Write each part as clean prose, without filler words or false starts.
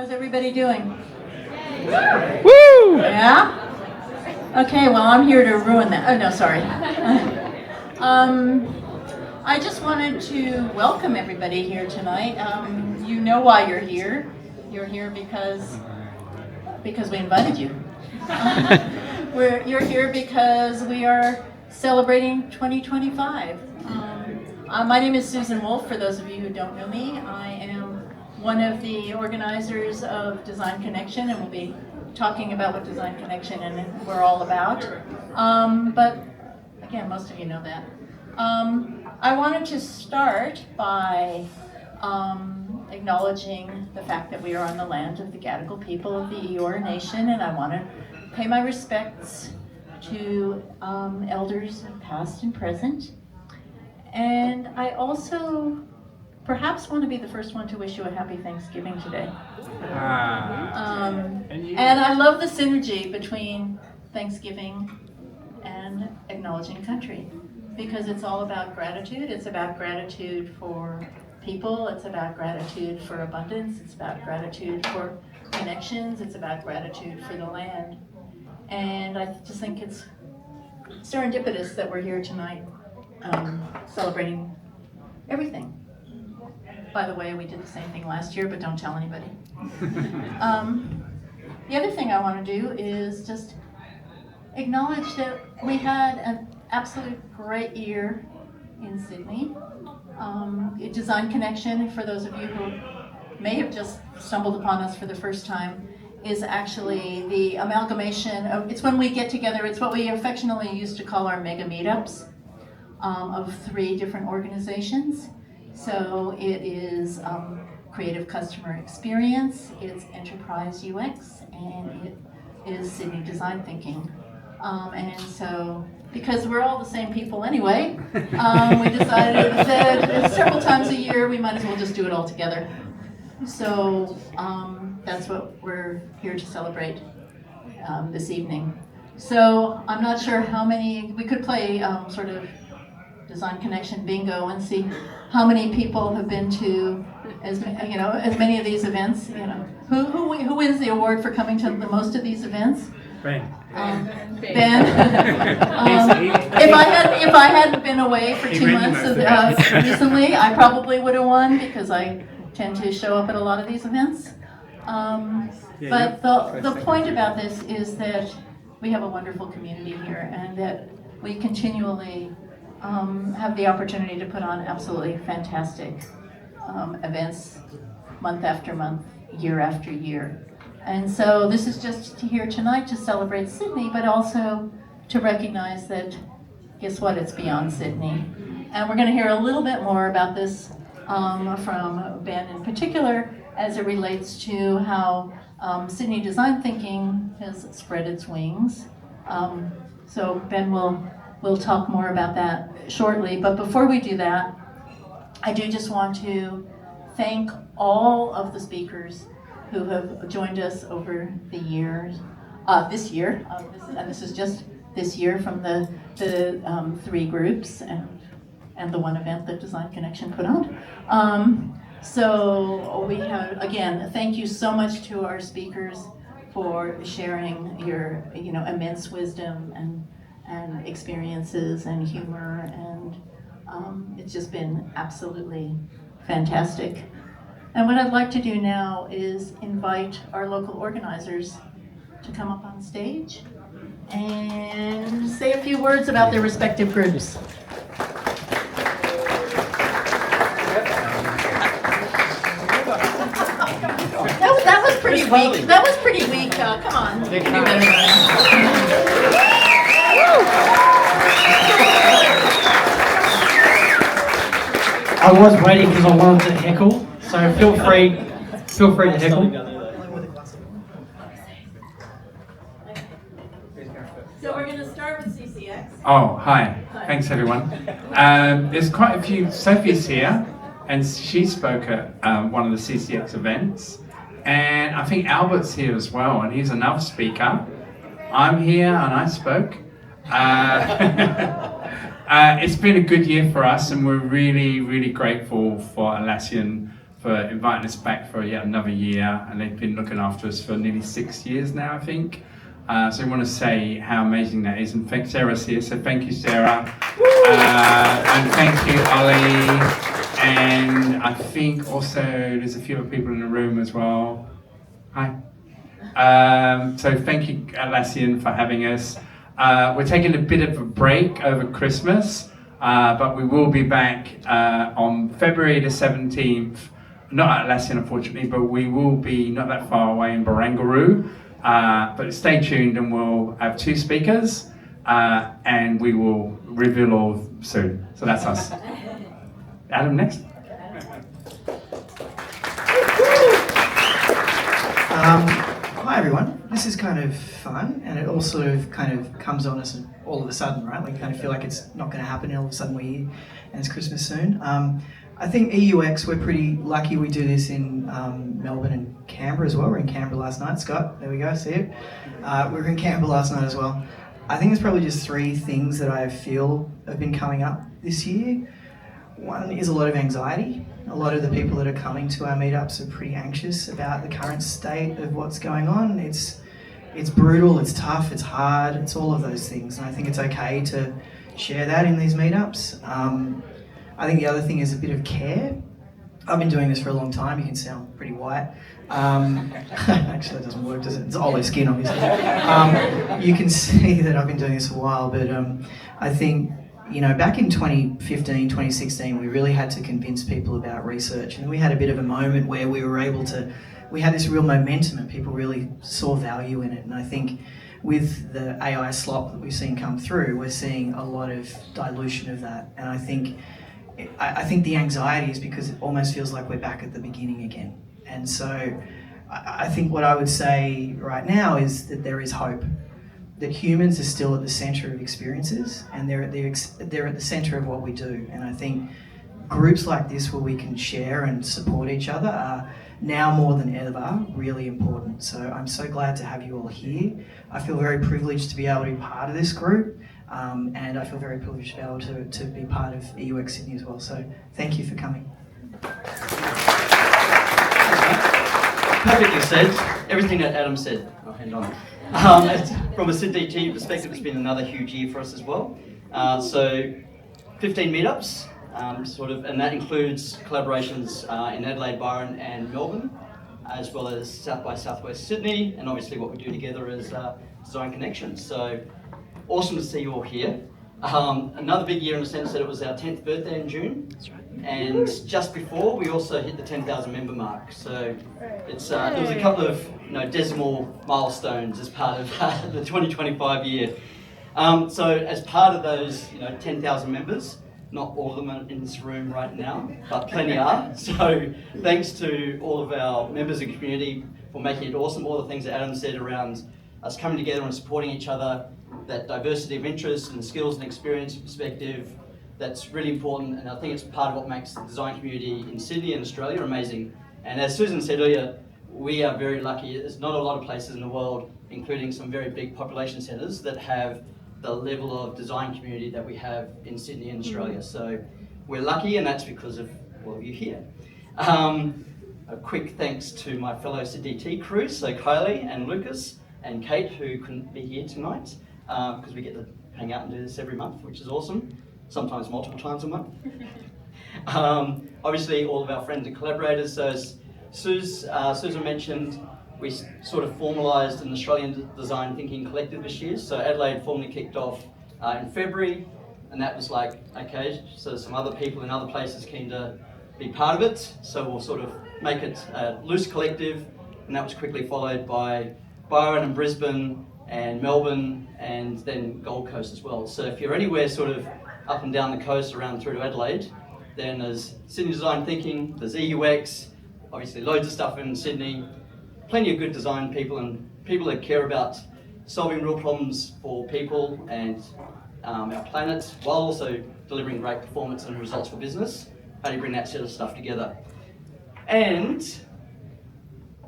How's everybody doing? Woo! Yeah? Okay, well, I'm here to ruin that. Oh, no, sorry. I just wanted to welcome everybody here tonight. You know why you're here. You're here because we invited you. You're here because we are celebrating 2025. My name is Susan Wolfe, for those of you who don't know me. I am one of the organizers of Design Connection, and we'll be talking about what Design Connection and we're all about. But again, most of you know that. I wanted to start by acknowledging the fact that we are on the land of the Gadigal people of the Eora Nation, and I want to pay my respects to elders past and present. And I also perhaps want to be the first one to wish you a happy Thanksgiving today. And I love the synergy between Thanksgiving and acknowledging country, because it's all about gratitude. It's about gratitude for people. It's about gratitude for abundance. It's about gratitude for connections. It's about gratitude for the land. And I just think it's serendipitous that we're here tonight celebrating everything. By the way, we did the same thing last year, but don't tell anybody. The other thing I want to do is just acknowledge that we had an absolute great year in Sydney. Design Connection, for those of you who may have just stumbled upon us for the first time, is actually the amalgamation of, it's when we get together, it's what we affectionately used to call our Megameetups of 3 different organizations. So it is Creative Customer Experience, it's Enterprise UX, and it is Sydney Design Thinking. And so, because we're all the same people anyway, we decided that several times a year we might as well just do it all together. So that's what we're here to celebrate this evening. So I'm not sure how many, we could play sort of Design Connection bingo and see how many people have been to as many of these events. Who wins the award for coming to the most of these events? Ben. Ben. If I hadn't been away for 2 months recently, I probably would have won, because I tend to show up at a lot of these events. But the point about this is that we have a wonderful community here, and that we continually have the opportunity to put on absolutely fantastic events month after month, year after year. And so this is just here tonight to celebrate Sydney, but also to recognize that, guess what, it's beyond Sydney. And we're going to hear a little bit more about this from Ben in particular, as it relates to how Sydney Design Thinking has spread its wings. So Ben We'll talk more about that shortly, but before we do that, I do just want to thank all of the speakers who have joined us over the years, this year, and this is just this year from the 3 groups and the one event that Design Connection put on. So we have, again, thank you so much to our speakers for sharing your immense wisdom and experiences and humor, and it's just been absolutely fantastic. And what I'd like to do now is invite our local organizers to come up on stage and say a few words about their respective groups. That was pretty weak. That was pretty weak. Come on. You can do better than that. I was waiting because I wanted to heckle, so feel free to heckle. So we're going to start with CCX. Oh, hi. Thanks, everyone. There's quite a few. Sophie's here, and she spoke at one of the CCX events. And I think Albert's here as well, and he's another speaker. I'm here, and I spoke. It's been a good year for us, and we're really, really grateful for Atlassian for inviting us back for yet another year, and they've been looking after us for nearly 6 years now, I think. So I want to say how amazing that is, and thanks, Sarah's here, so thank you, Sarah. And thank you, Ollie. And I think also there's a few other people in the room as well. Hi. So thank you, Atlassian, for having us. We're taking a bit of a break over Christmas, but we will be back on February the 17th. Not Atlassian, unfortunately, but we will be not that far away in Barangaroo. But stay tuned, and we'll have 2 speakers, and we will reveal all soon. So that's us. Adam, next. Hi everyone. This is kind of fun, and it all sort of kind of comes on us all of a sudden, right? We kind of feel like it's not going to happen, and all of a sudden we're here, and it's Christmas soon. I think EUX, we're pretty lucky we do this in Melbourne and Canberra as well. We were in Canberra last night. Scott, there we go, see it. We were in Canberra last night as well. I think there's probably just 3 things that I feel have been coming up this year. One is a lot of anxiety. A lot of the people that are coming to our meetups are pretty anxious about the current state of what's going on. It's brutal, it's tough, it's hard, it's all of those things. And I think it's okay to share that in these meetups. I think the other thing is a bit of care. I've been doing this for a long time. You can see I'm pretty white. Actually, that doesn't work, does it? It's olive skin, obviously. You can see that I've been doing this for a while, but I think, you know, back in 2015, 2016, we really had to convince people about research, and we had a bit of a moment where we were able to, we had this real momentum and people really saw value in it. And I think with the AI slop that we've seen come through, we're seeing a lot of dilution of that. And I think the anxiety is because it almost feels like we're back at the beginning again. And so I think what I would say right now is that there is hope, that humans are still at the center of experiences, and they're at the center of what we do. And I think groups like this where we can share and support each other are now more than ever really important. So I'm so glad to have you all here. I feel very privileged to be able to be part of this group. And I feel very privileged to be able to be part of EUX Sydney as well. So thank you for coming. Perfectly said. Everything that Adam said. I'll hand on. From a SydDT perspective, it's been another huge year for us as well. So 15 meetups, and that includes collaborations in Adelaide, Byron and Melbourne, as well as South by Southwest Sydney, and obviously what we do together is Design Connections. So awesome to see you all here. Another big year in the sense that it was our 10th birthday in June. That's right. And just before, we also hit the 10,000 member mark. So it's there was a couple of decimal milestones as part of the 2025 year. So as part of those 10,000 members, not all of them are in this room right now, but plenty are. So thanks to all of our members and community for making it awesome. All the things that Adam said around us coming together and supporting each other, that diversity of interest and skills and experience perspective, that's really important, and I think it's part of what makes the design community in Sydney and Australia amazing. And as Susan said earlier, we are very lucky. There's not a lot of places in the world, including some very big population centres, that have the level of design community that we have in Sydney and Australia. So we're lucky, and that's because of all of you here. A quick thanks to my fellow SydDT crew, so Kylie and Lucas and Kate, who couldn't be here tonight, because we get to hang out and do this every month, which is awesome, sometimes multiple times a month. Obviously, all of our friends and collaborators. So as Susan mentioned, we sort of formalised an Australian Design Thinking Collective this year. So Adelaide formally kicked off in February, and that was like, okay, so some other people in other places keen to be part of it, so we'll sort of make it a loose collective, and that was quickly followed by Byron and Brisbane and Melbourne, and then Gold Coast as well. So if you're anywhere sort of up and down the coast around through to Adelaide, then there's Sydney Design Thinking, there's EUX, obviously loads of stuff in Sydney, plenty of good design people and people that care about solving real problems for people and our planet, while also delivering great performance and results for business. How do you bring that sort of stuff together? And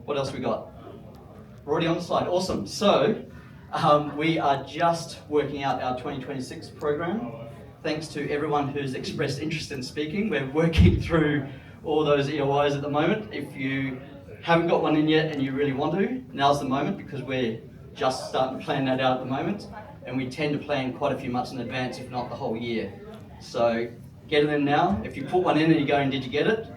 what else we got? We're already on the slide, awesome. So we are just working out our 2026 program. Thanks to everyone who's expressed interest in speaking. We're working through all those EOYs at the moment. If you haven't got one in yet and you really want to, now's the moment, because we're just starting to plan that out at the moment, and we tend to plan quite a few months in advance, if not the whole year. So get it in now. If you put one in and you're going, did you get it?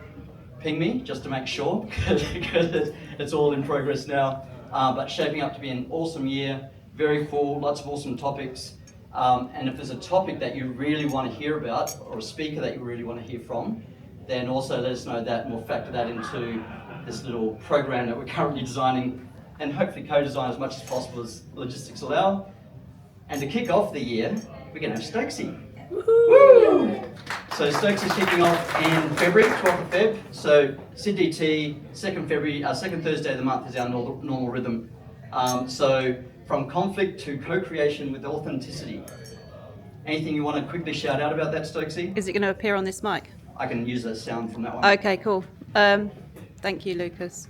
Ping me just to make sure, because it's all in progress now. But shaping up to be an awesome year, very full, lots of awesome topics. And if there's a topic that you really want to hear about, or a speaker that you really want to hear from, then also let us know that, and we'll factor that into this little program that we're currently designing, and hopefully co-design as much as possible as logistics allow. And to kick off the year, we're going to have Stokesy. Woo! So Stokes is kicking off in February, 12th of Feb. So SydDT, second Thursday of the month is our normal rhythm. So from conflict to co-creation with authenticity. Anything you want to quickly shout out about that, Stokesy? Is it going to appear on this mic? I can use the sound from that one. Okay, cool. Thank you, Lucas.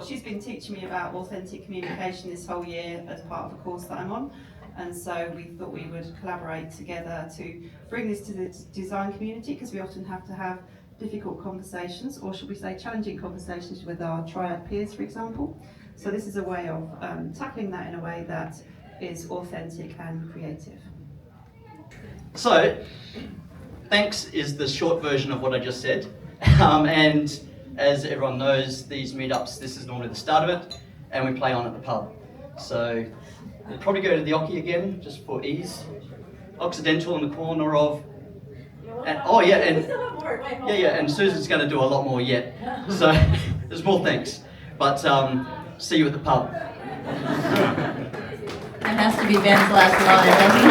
She's been teaching me about authentic communication this whole year as part of a course that I'm on. And so we thought we would collaborate together to bring this to the design community, because we often have to have difficult conversations, or should we say challenging conversations with our triad peers, for example. So this is a way of tackling that in a way that is authentic and creative. So, thanks is the short version of what I just said. And as everyone knows, these meetups, this is normally the start of it, and we play on at the pub. So we'll probably go to the Oki again, just for ease. Occidental in the corner of, and and Susan's going to do a lot more yet. So there's more things, but see you at the pub. That has to be Ben's last line, doesn't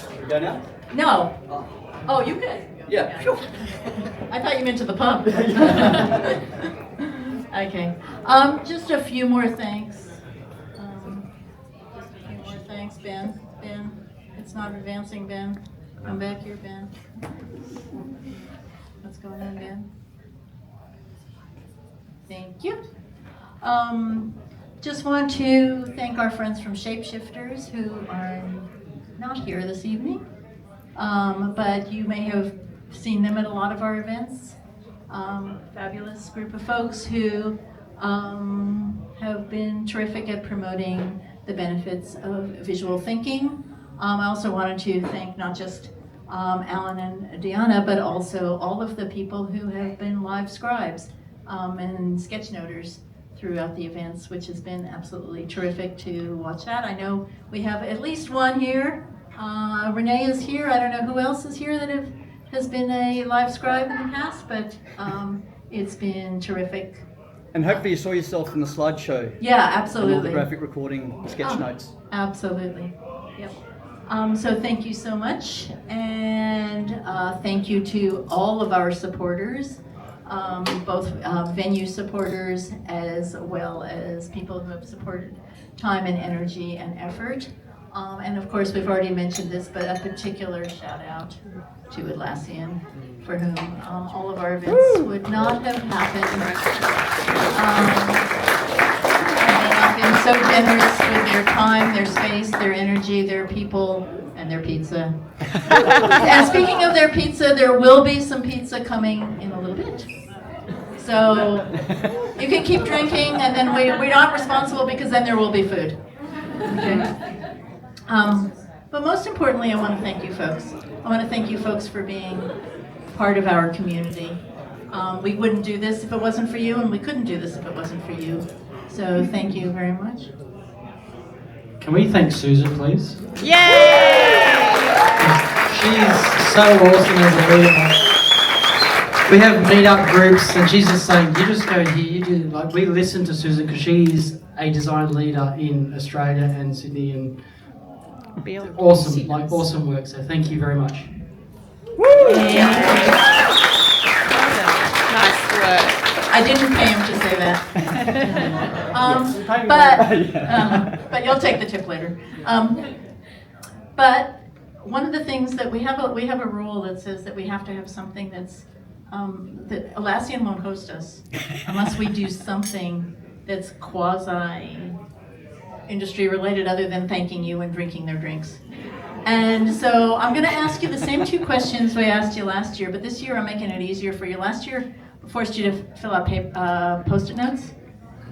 it? We go now? No. Oh, you could. Yeah. I thought you meant to the pub. Okay. Just a few more thanks. Thanks, Ben. Ben, it's not advancing, Ben. Come back here, Ben. What's going on, Ben? Thank you. Just want to thank our friends from Shapeshifters who are not here this evening, but you may have seen them at a lot of our events. Fabulous group of folks who have been terrific at promoting the benefits of visual thinking. I also wanted to thank not just Alan and Deanna, but also all of the people who have been live scribes and sketchnoters throughout the events, which has been absolutely terrific to watch that. I know we have at least one here. Renee is here. I don't know who else is here that has been a live scribe in the past, but it's been terrific. And hopefully you saw yourself in the slideshow. Yeah, absolutely. And all the graphic recording, sketch notes. Absolutely. Yep. So thank you so much, and thank you to all of our supporters, both venue supporters as well as people who have supported time and energy and effort. And of course, we've already mentioned this, but a particular shout out to Atlassian, for whom all of our events would not have happened. They have been so generous with their time, their space, their energy, their people, and their pizza. And speaking of their pizza, there will be some pizza coming in a little bit. So you can keep drinking, and then we're not responsible, because then there will be food. Okay. But most importantly, I want to thank you folks. I want to thank you folks for being part of our community. We wouldn't do this if it wasn't for you, and we couldn't do this if it wasn't for you. So thank you very much. Can we thank Susan, please? Yay! She's so awesome as a leader. We have meetup groups, and she's just saying, you just go here, you do, like, we listen to Susan because she's a design leader in Australia and Sydney, and awesome, like awesome work. So thank you very much. Nice work. I didn't pay him to say that. But you'll take the tip later. But one of the things that we have a rule that says that we have to have something that's that Atlassian won't host us unless we do something that's quasi industry related, other than thanking you and drinking their drinks. And so I'm going to ask you the same 2 questions we asked you last year, but this year I'm making it easier for you. Last year, I forced you to fill out Post-it notes.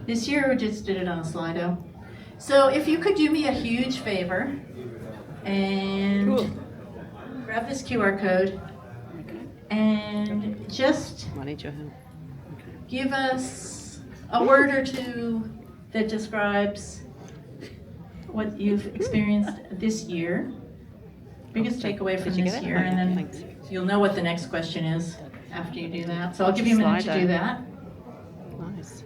This year, we just did it on a Slido. So if you could do me a huge favor and grab this QR code and just I need your help. give us a word or 2 that describes what you've experienced this year. Biggest takeaway from Did you this get it? year, Okay, and then thanks. you'll know what the next question is after you do that. So I'll give you a minute to do that. Nice.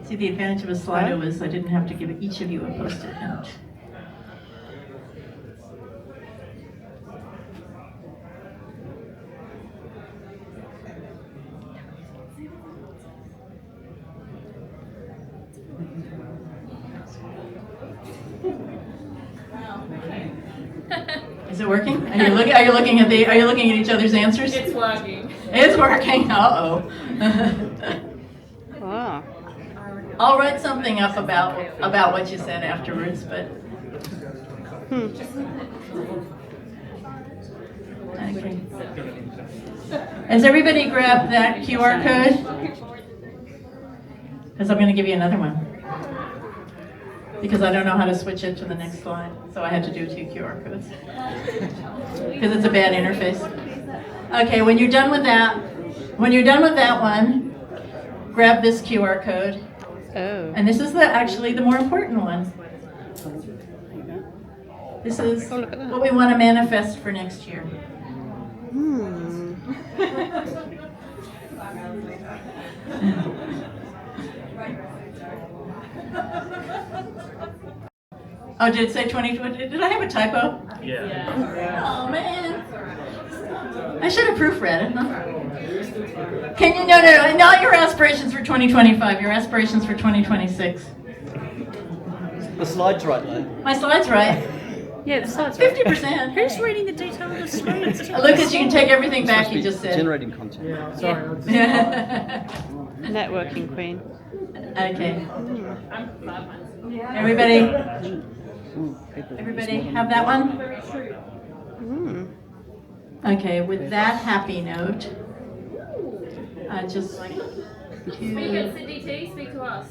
See, the advantage of a Slido is I didn't have to give each of you a Post-it note. Is it working? Are you looking at each other's answers? It's working. It's working. Uh-oh. Wow. I'll write something up about what you said afterwards, but okay. Has everybody grabbed that QR code? Because I'm going to give you another one. Because I don't know how to switch it to the next slide, so I had to do 2 QR codes. Because it's a bad interface. Okay, when you're done with that one, grab this QR code. Oh. And this is actually the more important one. This is Oh, look at that. what we want to manifest for next year. Oh, did it say 2020? Did I have a typo? Yeah. Oh, man. I should have proofread it, huh? Can you, no, not your aspirations for 2025, your aspirations for 2026. The slide's right though. My slide's right. Yeah, the slide's 50%. Who's reading the detail of the screens? Lucas, you can take everything back you just said. Generating content. Networking queen. Okay. Everybody have that one? Okay, with that happy note, I'd just like Speak at SydDT, speak to us.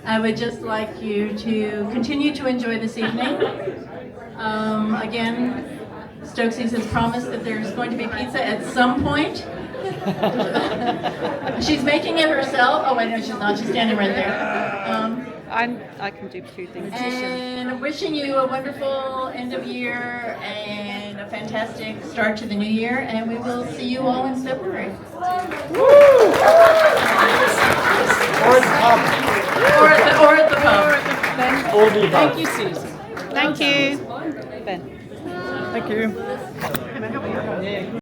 I would just like you to continue to enjoy this evening. Again, Stokesies has promised that there's going to be pizza at some point. She's making it herself. Oh wait, no, she's not. She's standing right there. I can do 2 things. And wishing you a wonderful end of year and a fantastic start to the new year. And we will see you all in February. Or at the pub. Or at the pub. Or the above. Thank you, Susan. Thank you. Ben. Thank you.